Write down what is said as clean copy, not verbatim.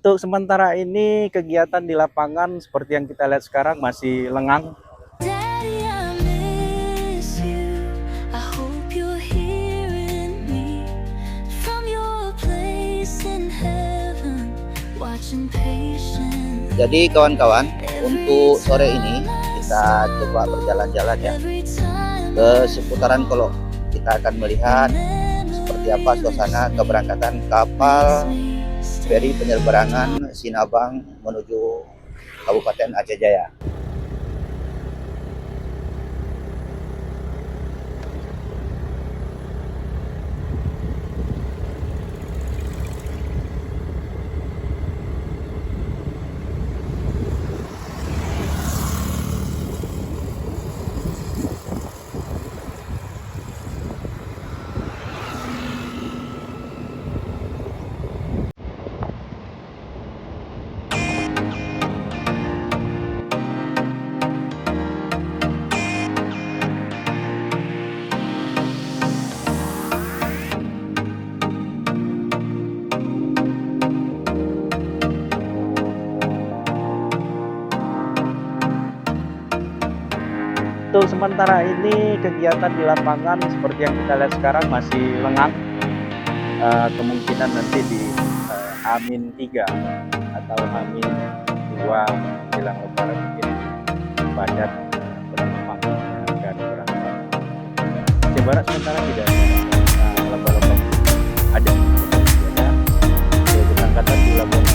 Untuk sementara ini kegiatan di lapangan seperti yang kita lihat sekarang masih lengang. Daddy, I miss you. I hope you're hearing me from your place in heaven, watching patient. Jadi kawan-kawan, untuk sore ini kita coba berjalan-jalan ya ke seputaran Kolong. Kita akan melihat seperti apa suasana keberangkatan kapal feri Penyebrangan Sinabang menuju Kabupaten Aceh Jaya. Untuk sementara ini kegiatan di lapangan seperti yang kita lihat sekarang masih lengang. Kemungkinan nanti di Amin 3 atau Amin 2 jelang lebaran mungkin padat penumpang akan berangkat. Aceh Barat sementara tidak ada lomba-lomba ada keberangkatan di Pelabuhan